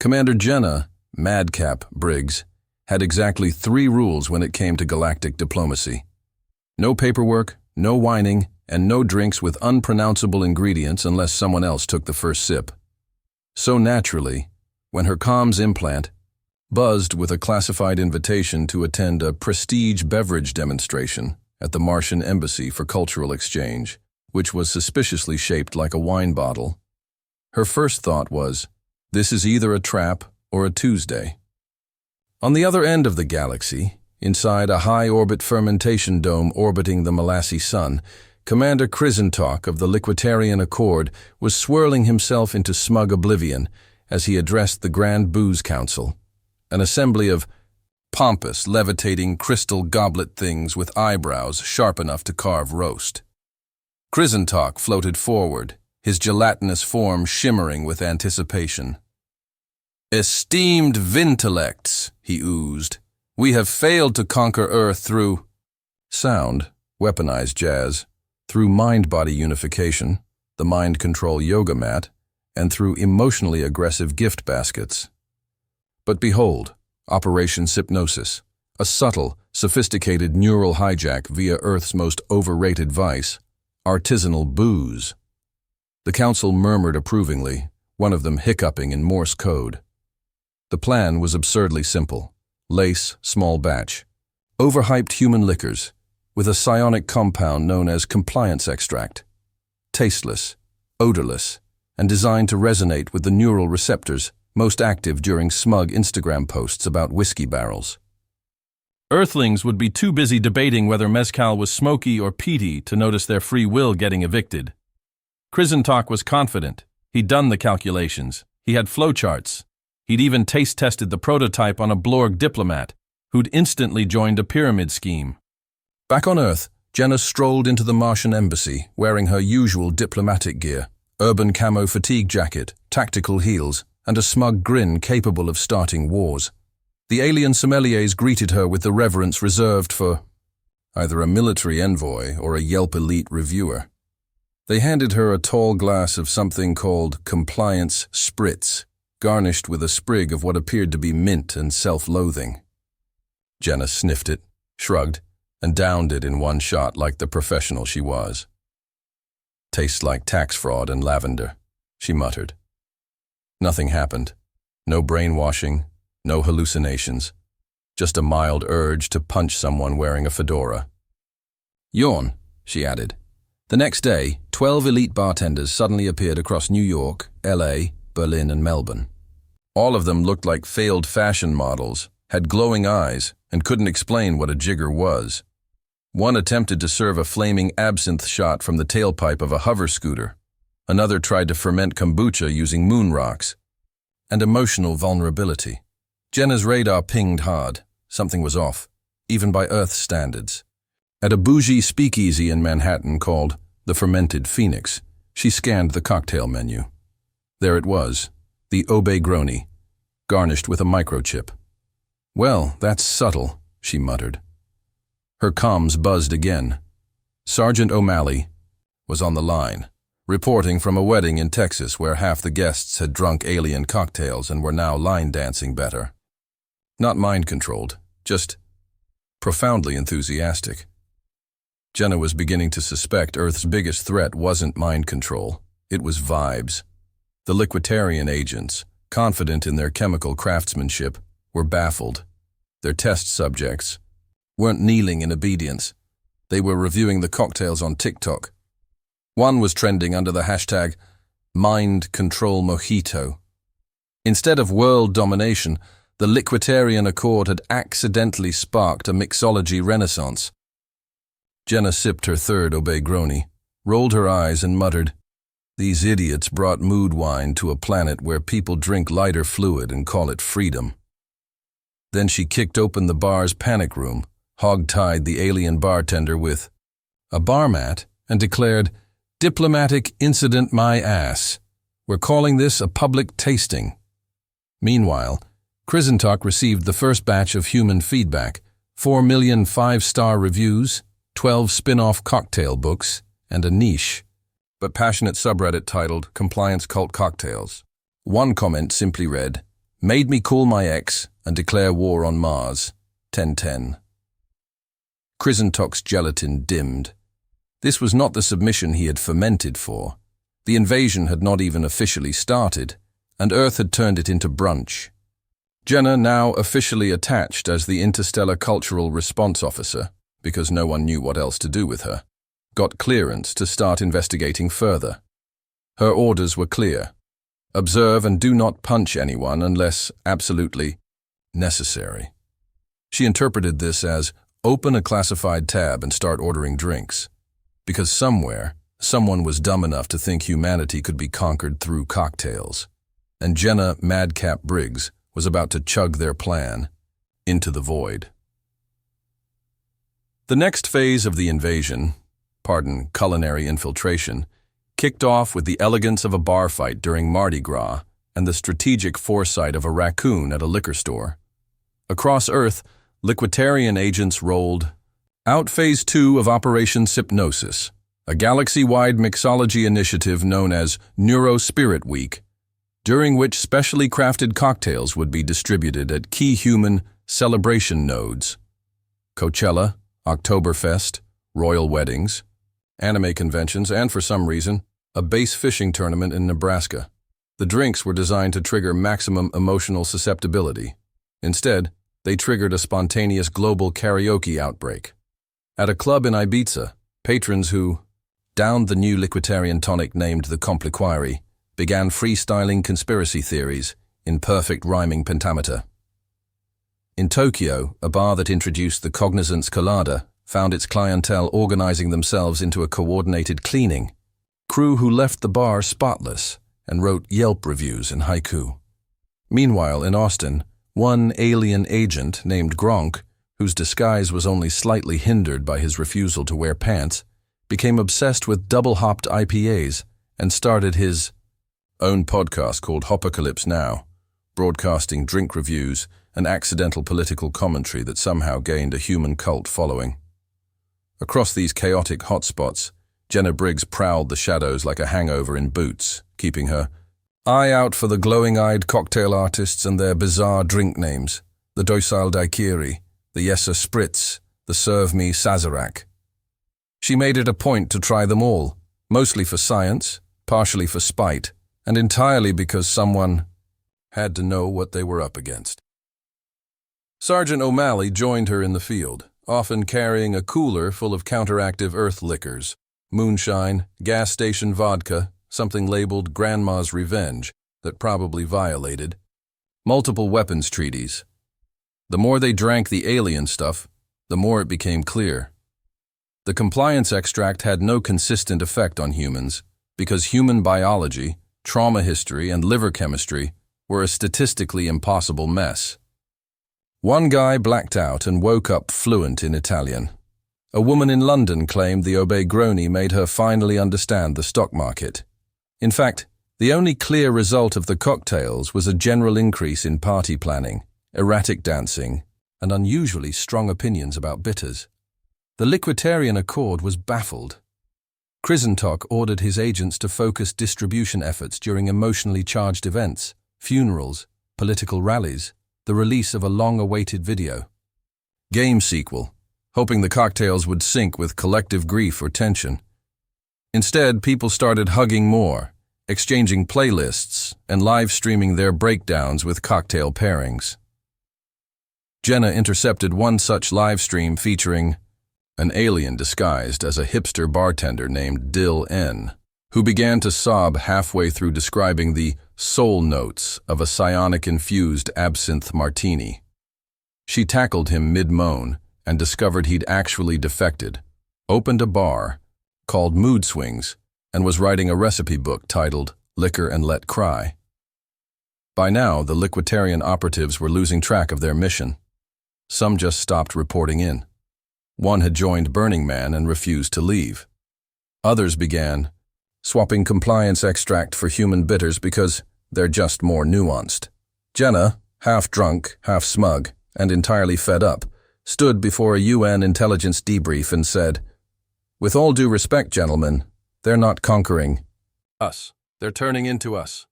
Commander Jenna, Madcap Briggs, had exactly 3 rules when it came to galactic diplomacy. No paperwork, no whining, and no drinks with unpronounceable ingredients unless someone else took the first sip. So naturally, when her comms implant buzzed with a classified invitation to attend a prestige beverage demonstration at the Martian Embassy for cultural exchange, which was suspiciously shaped like a wine bottle, her first thought was, this is either a trap or a Tuesday. On the other end of the galaxy, inside a high-orbit fermentation dome orbiting the Molassy Sun, Commander Krizentalk of the Liquitarian Accord was swirling himself into smug oblivion as he addressed the Grand Booze Council, an assembly of pompous, levitating crystal goblet things with eyebrows sharp enough to carve roast. Krizentalk floated forward, his gelatinous form shimmering with anticipation. "Esteemed Vintellects," he oozed, "we have failed to conquer Earth through sound, weaponized jazz, through mind-body unification, the mind control yoga mat, and through emotionally aggressive gift baskets. But behold, Operation Hypnosis, a subtle, sophisticated neural hijack via Earth's most overrated vice, artisanal booze." The council murmured approvingly, one of them hiccuping in Morse code. The plan was absurdly simple. Lace, small batch. Overhyped human liquors, with a psionic compound known as compliance extract. Tasteless, odorless, and designed to resonate with the neural receptors most active during smug Instagram posts about whiskey barrels. Earthlings would be too busy debating whether mezcal was smoky or peaty to notice their free will getting evicted. Krizentalk was confident. He'd done the calculations. He had flowcharts. He'd even taste-tested the prototype on a Blorg diplomat, who'd instantly joined a pyramid scheme. Back on Earth, Jenna strolled into the Martian Embassy, wearing her usual diplomatic gear, urban camo fatigue jacket, tactical heels, and a smug grin capable of starting wars. The alien sommeliers greeted her with the reverence reserved for either a military envoy or a Yelp elite reviewer. They handed her a tall glass of something called Compliance Spritz, garnished with a sprig of what appeared to be mint and self-loathing. Jenna sniffed it, shrugged, and downed it in one shot like the professional she was. "Tastes like tax fraud and lavender," she muttered. Nothing happened. No brainwashing, no hallucinations. Just a mild urge to punch someone wearing a fedora. "Yawn," she added. The next day, 12 elite bartenders suddenly appeared across New York, LA, Berlin, and Melbourne. All of them looked like failed fashion models, had glowing eyes, and couldn't explain what a jigger was. One attempted to serve a flaming absinthe shot from the tailpipe of a hover scooter. Another tried to ferment kombucha using moon rocks. And emotional vulnerability. Jenna's radar pinged hard. Something was off, even by Earth standards. At a bougie speakeasy in Manhattan called the Fermented Phoenix, she scanned the cocktail menu. There it was, the Obegroni, garnished with a microchip. "Well, that's subtle," she muttered. Her comms buzzed again. Sergeant O'Malley was on the line, reporting from a wedding in Texas where half the guests had drunk alien cocktails and were now line dancing better. Not mind-controlled, just profoundly enthusiastic. Jenna was beginning to suspect Earth's biggest threat wasn't mind control, it was vibes. The Liquitarian agents, confident in their chemical craftsmanship, were baffled. Their test subjects weren't kneeling in obedience. They were reviewing the cocktails on TikTok. One was trending under the hashtag Mind Control Mojito. Instead of world domination, the Liquitarian Accord had accidentally sparked a mixology renaissance. Jenna sipped her third Obegroni, rolled her eyes and muttered, "These idiots brought mood wine to a planet where people drink lighter fluid and call it freedom." Then she kicked open the bar's panic room, hog-tied the alien bartender with a bar mat, and declared, "Diplomatic incident my ass. We're calling this a public tasting." Meanwhile, Krizentalk received the first batch of human feedback, 4 million 5-star reviews, 12 spin-off cocktail books, and a niche, but passionate subreddit titled Compliance Cult Cocktails. One comment simply read, Made me call my ex and declare war on Mars. 1010. Crisantok's gelatin dimmed. This was not the submission he had fermented for. The invasion had not even officially started, and Earth had turned it into brunch. Jenna, now officially attached as the Interstellar Cultural Response Officer, because no one knew what else to do with her, got clearance to start investigating further. Her orders were clear. Observe and do not punch anyone unless absolutely necessary. She interpreted this as open a classified tab and start ordering drinks, because somewhere, someone was dumb enough to think humanity could be conquered through cocktails, and Jenna Madcap Briggs was about to chug their plan into the void. The next phase of the invasion, culinary infiltration, kicked off with the elegance of a bar fight during Mardi Gras and the strategic foresight of a raccoon at a liquor store. Across Earth, liquitarian agents rolled out Phase 2 of Operation Hypnosis, a galaxy-wide mixology initiative known as Neuro-Spirit Week, during which specially crafted cocktails would be distributed at key human celebration nodes. Coachella, Oktoberfest, royal weddings, anime conventions, and for some reason, a bass fishing tournament in Nebraska. The drinks were designed to trigger maximum emotional susceptibility. Instead, they triggered a spontaneous global karaoke outbreak. At a club in Ibiza, patrons who downed the new liquitarian tonic named the Compliquari began freestyling conspiracy theories in perfect rhyming pentameter. In Tokyo, a bar that introduced the Cognizance Colada found its clientele organizing themselves into a coordinated cleaning crew who left the bar spotless and wrote Yelp reviews in haiku. Meanwhile, in Austin, one alien agent named Gronk, whose disguise was only slightly hindered by his refusal to wear pants, became obsessed with double-hopped IPAs and started his own podcast called Hopocalypse Now, broadcasting drink reviews and accidental political commentary that somehow gained a human cult following. Across these chaotic hotspots, Jenna Briggs prowled the shadows like a hangover in boots, keeping her eye out for the glowing-eyed cocktail artists and their bizarre drink names, the Docile Daiquiri, the Yesa Spritz, the Serve Me Sazerac. She made it a point to try them all, mostly for science, partially for spite, and entirely because someone had to know what they were up against. Sergeant O'Malley joined her in the field, often carrying a cooler full of counteractive earth liquors, moonshine, gas station vodka, something labeled Grandma's Revenge that probably violated multiple weapons treaties. The more they drank the alien stuff, the more it became clear. The compliance extract had no consistent effect on humans because human biology, trauma history, and liver chemistry were a statistically impossible mess. One guy blacked out and woke up fluent in Italian. A woman in London claimed the Obegroni made her finally understand the stock market. In fact, the only clear result of the cocktails was a general increase in party planning, erratic dancing, and unusually strong opinions about bitters. The Liquitarian Accord was baffled. Krizentok ordered his agents to focus distribution efforts during emotionally charged events, funerals, political rallies, the release of a long-awaited video. Game sequel, hoping the cocktails would sync with collective grief or tension. Instead, people started hugging more, exchanging playlists, and live-streaming their breakdowns with cocktail pairings. Jenna intercepted one such live-stream featuring an alien disguised as a hipster bartender named Dill N, who began to sob halfway through describing the soul notes of a psionic-infused absinthe martini. She tackled him mid-moan and discovered he'd actually defected, opened a bar, called Mood Swings, and was writing a recipe book titled Liquor and Let Cry. By now, the Liquitarian operatives were losing track of their mission. Some just stopped reporting in. One had joined Burning Man and refused to leave. Others began swapping compliance extract for human bitters because they're just more nuanced. Jenna, half drunk, half smug, and entirely fed up, stood before a UN intelligence debrief and said, "With all due respect, gentlemen, they're not conquering us. They're turning into us."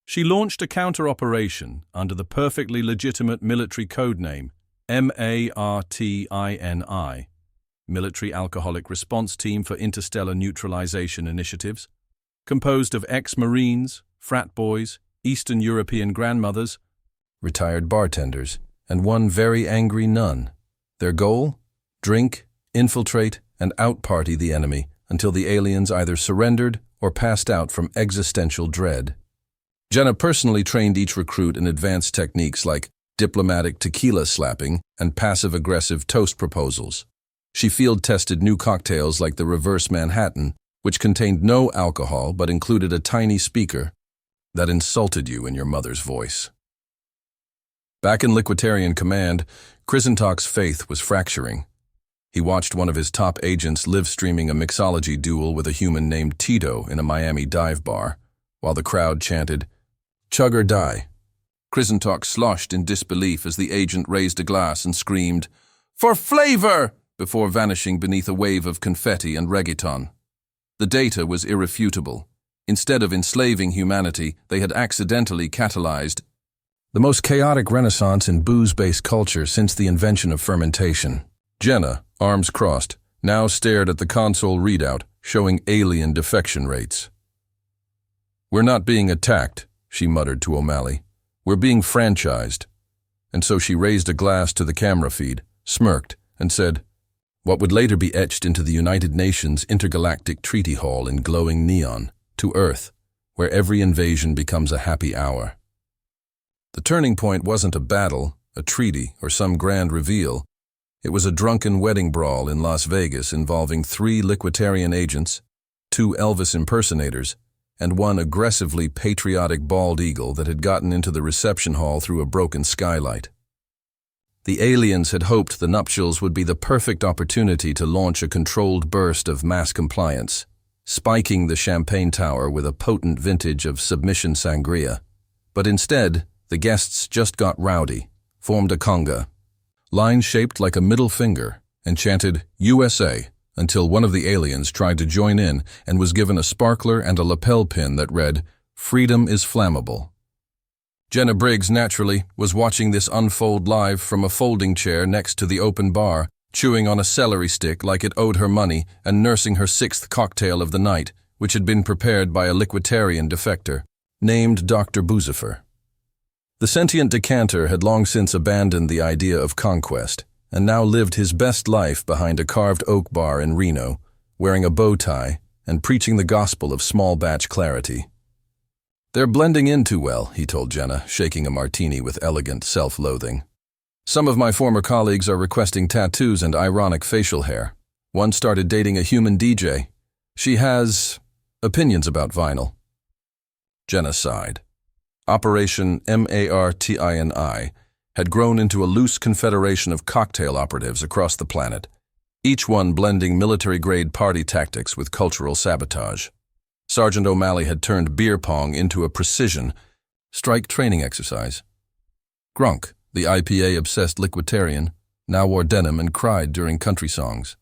She launched a counter-operation under the perfectly legitimate military codename MARTINI, Military Alcoholic Response Team for Interstellar Neutralization Initiatives, composed of ex-Marines, frat boys, Eastern European grandmothers, Retired bartenders, and one very angry nun. Their goal? Drink, infiltrate, and out-party the enemy until the aliens either surrendered or passed out from existential dread. Jenna personally trained each recruit in advanced techniques like diplomatic tequila slapping and passive-aggressive toast proposals. She field-tested new cocktails like the Reverse Manhattan, which contained no alcohol but included a tiny speaker that insulted you in your mother's voice. Back in Liquitarian Command, Krizentalk's faith was fracturing. He watched one of his top agents live-streaming a mixology duel with a human named Tito in a Miami dive bar, while the crowd chanted, "Chug or die." Krizentalk sloshed in disbelief as the agent raised a glass and screamed, "For flavor!" before vanishing beneath a wave of confetti and reggaeton. The data was irrefutable. Instead of enslaving humanity, they had accidentally catalyzed the most chaotic renaissance in booze-based culture since the invention of fermentation. Jenna, arms crossed, now stared at the console readout showing alien defection rates. "We're not being attacked," she muttered to O'Malley. "We're being franchised." And so she raised a glass to the camera feed, smirked, and said, what would later be etched into the United Nations Intergalactic Treaty Hall in glowing neon, "To Earth, where every invasion becomes a happy hour." The turning point wasn't a battle, a treaty, or some grand reveal. It was a drunken wedding brawl in Las Vegas involving 3 Liquitarian agents, 2 Elvis impersonators, and one aggressively patriotic bald eagle that had gotten into the reception hall through a broken skylight. The aliens had hoped the nuptials would be the perfect opportunity to launch a controlled burst of mass compliance, spiking the champagne tower with a potent vintage of submission sangria. But instead, the guests just got rowdy, formed a conga, line shaped like a middle finger, and chanted USA until one of the aliens tried to join in and was given a sparkler and a lapel pin that read, "Freedom is flammable." Jenna Briggs, naturally, was watching this unfold live from a folding chair next to the open bar, chewing on a celery stick like it owed her money and nursing her 6th cocktail of the night, which had been prepared by a Liquitarian defector, named Dr. Boozifer. The sentient decanter had long since abandoned the idea of conquest, and now lived his best life behind a carved oak bar in Reno, wearing a bow tie and preaching the gospel of small-batch clarity. "They're blending in too well," he told Jenna, shaking a martini with elegant self-loathing. "Some of my former colleagues are requesting tattoos and ironic facial hair. One started dating a human DJ. She has opinions about vinyl." Jenna sighed. Operation MARTINI had grown into a loose confederation of cocktail operatives across the planet, each one blending military-grade party tactics with cultural sabotage. Sergeant O'Malley had turned beer pong into a precision strike training exercise. Grunk, the IPA-obsessed Liquitarian, now wore denim and cried during country songs.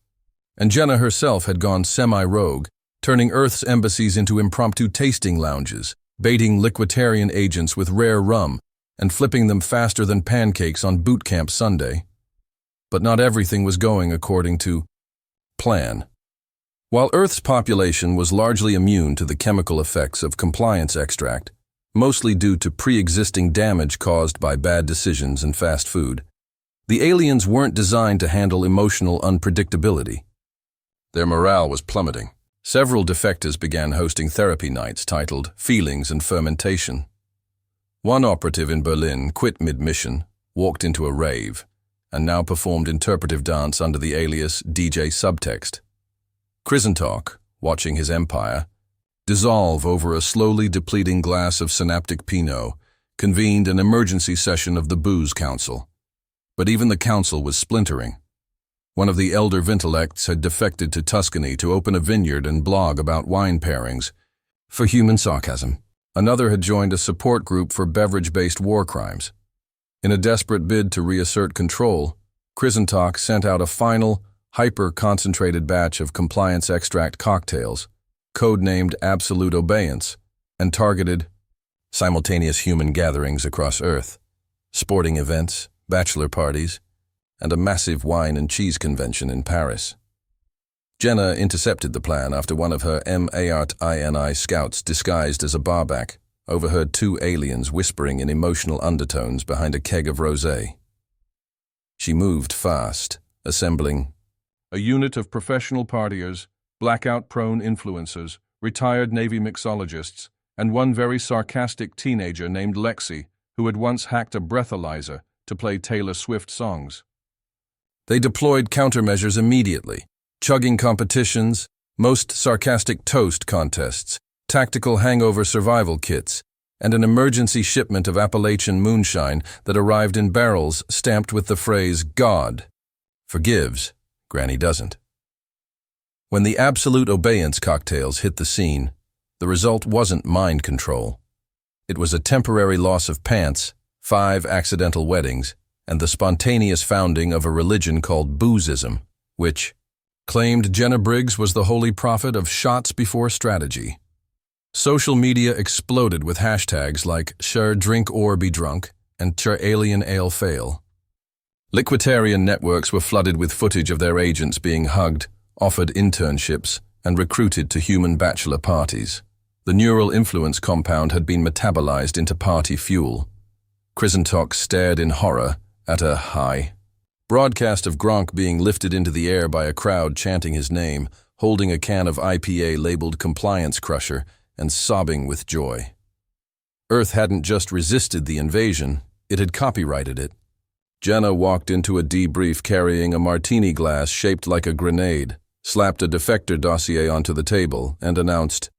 And Jenna herself had gone semi-rogue, turning Earth's embassies into impromptu tasting lounges, baiting Liquitarian agents with rare rum and flipping them faster than pancakes on boot camp Sunday. But not everything was going according to plan. While Earth's population was largely immune to the chemical effects of compliance extract, mostly due to pre-existing damage caused by bad decisions and fast food, the aliens weren't designed to handle emotional unpredictability. Their morale was plummeting. Several defectors began hosting therapy nights titled Feelings and Fermentation. One operative in Berlin quit mid-mission, walked into a rave, and now performed interpretive dance under the alias DJ Subtext. Krizentalk, watching his empire dissolve over a slowly depleting glass of synaptic Pinot, convened an emergency session of the Booze Council. But even the council was splintering. One of the elder Vintelects had defected to Tuscany to open a vineyard and blog about wine pairings for human sarcasm. Another had joined a support group for beverage-based war crimes. In a desperate bid to reassert control, Krizentalk sent out a final, hyper-concentrated batch of compliance extract cocktails, codenamed Absolute Obeyance, and targeted simultaneous human gatherings across Earth, sporting events, bachelor parties, and a massive wine and cheese convention in Paris. Jenna intercepted the plan after one of her MARTINI scouts disguised as a barback overheard two aliens whispering in emotional undertones behind a keg of rosé. She moved fast, assembling a unit of professional partiers, blackout-prone influencers, retired Navy mixologists, and one very sarcastic teenager named Lexi, who had once hacked a breathalyzer to play Taylor Swift songs. They deployed countermeasures immediately, chugging competitions, most sarcastic toast contests, tactical hangover survival kits, and an emergency shipment of Appalachian moonshine that arrived in barrels stamped with the phrase, "God forgives, Granny doesn't." When the absolute obeyance cocktails hit the scene, the result wasn't mind control. It was a temporary loss of pants, 5 accidental weddings, and the spontaneous founding of a religion called boozism, which claimed Jenna Briggs was the holy prophet of shots before strategy. Social media exploded with hashtags like "Sure drink or be drunk" and "Sure alien ale fail." Liquiditarian networks were flooded with footage of their agents being hugged, offered internships, and recruited to human bachelor parties. The neural influence compound had been metabolized into party fuel. Krizentok stared in horror at a high broadcast of Gronk being lifted into the air by a crowd chanting his name, holding a can of IPA labeled Compliance Crusher, and sobbing with joy. Earth hadn't just resisted the invasion, it had copyrighted it. Jenna walked into a debrief carrying a martini glass shaped like a grenade, slapped a defector dossier onto the table, and announced,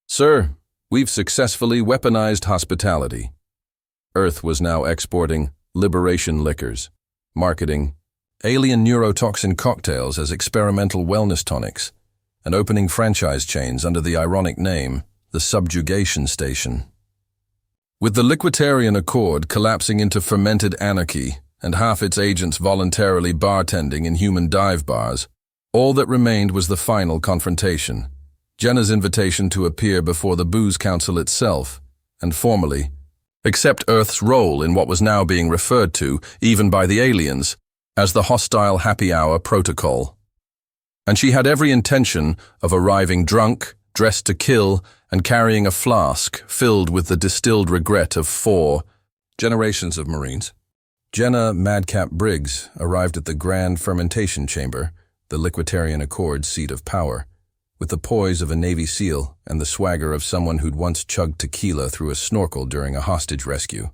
"Sir, we've successfully weaponized hospitality." Earth was now exporting Liberation liquors, marketing alien neurotoxin cocktails as experimental wellness tonics, and opening franchise chains under the ironic name, the Subjugation Station. With the Liquiditarian Accord collapsing into fermented anarchy and half its agents voluntarily bartending in human dive bars, all that remained was the final confrontation, Jenna's invitation to appear before the Booze Council itself, and formally accept Earth's role in what was now being referred to, even by the aliens, as the hostile happy hour protocol. And she had every intention of arriving drunk, dressed to kill, and carrying a flask filled with the distilled regret of 4 generations of Marines. Jenna Madcap Briggs arrived at the Grand Fermentation Chamber, the Liquiditarian Accord's seat of power, with the poise of a Navy SEAL and the swagger of someone who'd once chugged tequila through a snorkel during a hostage rescue.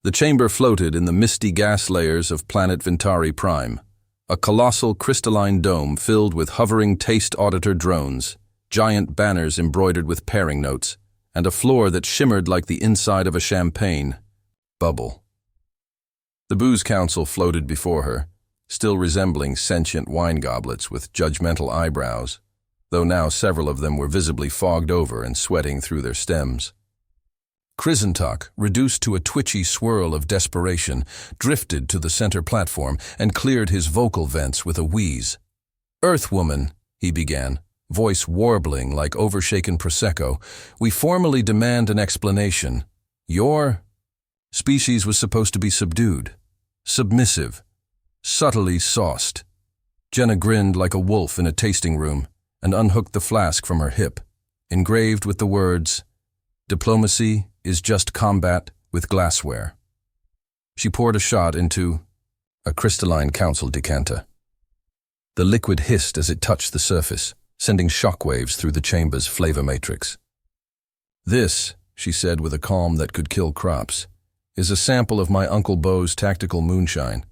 The chamber floated in the misty gas layers of planet Ventari Prime, a colossal crystalline dome filled with hovering taste auditor drones, giant banners embroidered with pairing notes, and a floor that shimmered like the inside of a champagne bubble. The Booze Council floated before her, still resembling sentient wine goblets with judgmental eyebrows, though now several of them were visibly fogged over and sweating through their stems. Krizentok, reduced to a twitchy swirl of desperation, drifted to the center platform and cleared his vocal vents with a wheeze. "Earthwoman," he began, voice warbling like overshaken Prosecco, "we formally demand an explanation. Your species was supposed to be subdued, submissive, subtly sauced." Jenna grinned like a wolf in a tasting room and unhooked the flask from her hip, engraved with the words, "Diplomacy is just combat with glassware." She poured a shot into a crystalline council decanter. The liquid hissed as it touched the surface, sending shockwaves through the chamber's flavor matrix. "This," she said with a calm that could kill crops, "is a sample of my Uncle Bo's tactical moonshine.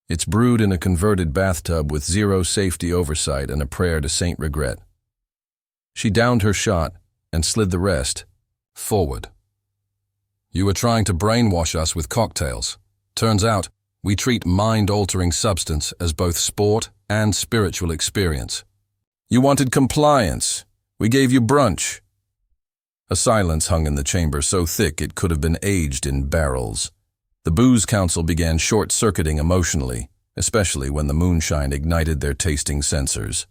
It's brewed in a converted bathtub with zero safety oversight and a prayer to Saint Regret." She downed her shot and slid the rest forward. "You were trying to brainwash us with cocktails. Turns out, we treat mind-altering substance as both sport and spiritual experience. You wanted compliance. We gave you brunch." A silence hung in the chamber so thick it could have been aged in barrels. The Booze Council began short-circuiting emotionally, especially when the moonshine ignited their tasting sensors.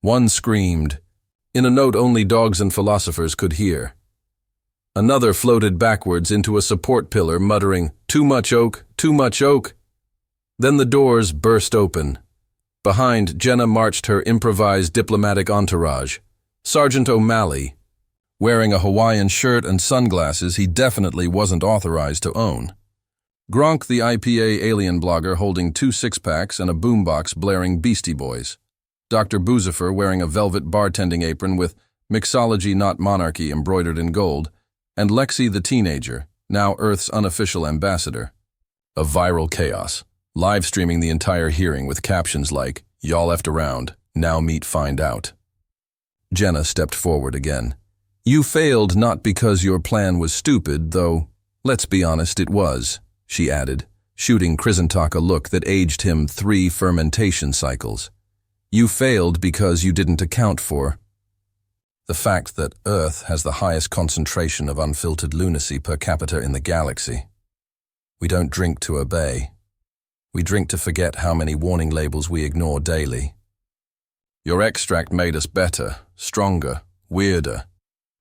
One screamed, in a note only dogs and philosophers could hear. Another floated backwards into a support pillar, muttering, "Too much oak, too much oak." Then the doors burst open. Behind, Jenna marched her improvised diplomatic entourage. Sergeant O'Malley, wearing a Hawaiian shirt and sunglasses he definitely wasn't authorized to own. Gronk, the IPA alien blogger, holding 2 six-packs and a boombox blaring Beastie Boys. Dr. Boozifer, wearing a velvet bartending apron with "Mixology Not Monarchy" embroidered in gold, and Lexi the teenager, now Earth's unofficial ambassador. A viral chaos, live-streaming the entire hearing with captions like, "Y'all effed around, now meet find out." Jenna stepped forward again. "You failed not because your plan was stupid, though, let's be honest, it was," she added, shooting Krizentok a look that aged him 3 fermentation cycles. "You failed because you didn't account for the fact that Earth has the highest concentration of unfiltered lunacy per capita in the galaxy. We don't drink to obey. We drink to forget how many warning labels we ignore daily. Your extract made us better, stronger, weirder.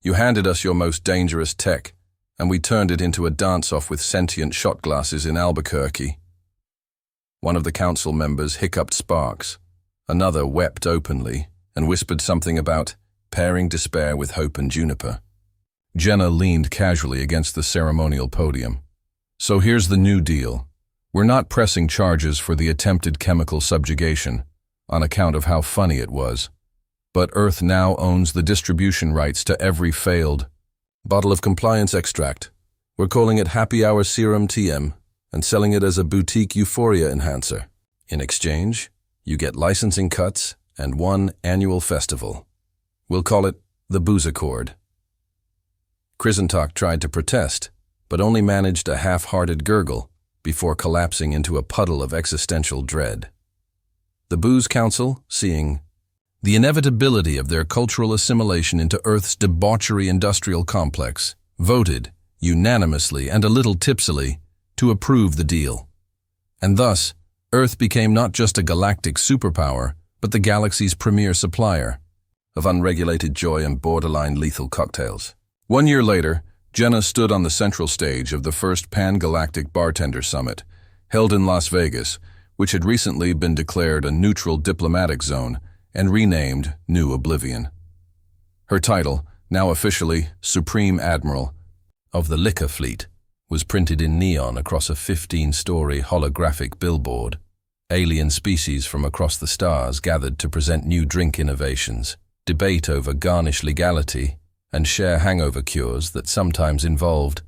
You handed us your most dangerous tech, and we turned it into a dance-off with sentient shot glasses in Albuquerque." One of the council members hiccuped sparks. Another wept openly and whispered something about pairing despair with hope and juniper. Jenna leaned casually against the ceremonial podium. "So here's the new deal. We're not pressing charges for the attempted chemical subjugation, on account of how funny it was. But Earth now owns the distribution rights to every failed bottle of compliance extract. We're calling it Happy Hour Serum TM and selling it as a boutique euphoria enhancer. In exchange, you get licensing cuts and 1 annual festival. We'll call it the Booze Accord." Krizentok tried to protest, but only managed a half-hearted gurgle before collapsing into a puddle of existential dread. The Booze Council, seeing the inevitability of their cultural assimilation into Earth's debauchery industrial complex, voted, unanimously and a little tipsily, to approve the deal. And thus, Earth became not just a galactic superpower, but the galaxy's premier supplier of unregulated joy and borderline lethal cocktails. 1 year later, Jenna stood on the central stage of the first Pan-Galactic Bartender Summit, held in Las Vegas, which had recently been declared a neutral diplomatic zone and renamed New Oblivion. Her title, now officially Supreme Admiral of the Liquor Fleet, was printed in neon across a 15-story holographic billboard. Alien species from across the stars gathered to present new drink innovations, debate over garnish legality, and share hangover cures that sometimes involved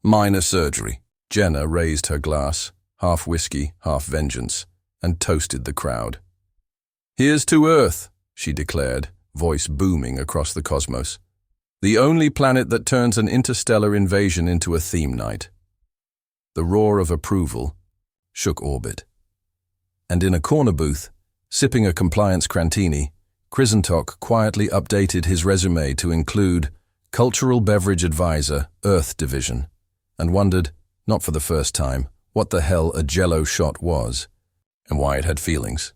minor surgery. Jenna raised her glass, half whiskey, half vengeance, and toasted the crowd. "Here's to Earth," she declared, voice booming across the cosmos. "The only planet that turns an interstellar invasion into a theme night." The roar of approval shook orbit. And in a corner booth, sipping a compliance crantini, Krizentok quietly updated his resume to include Cultural Beverage Advisor, Earth Division, and wondered, not for the first time, what the hell a Jell-O shot was and why it had feelings.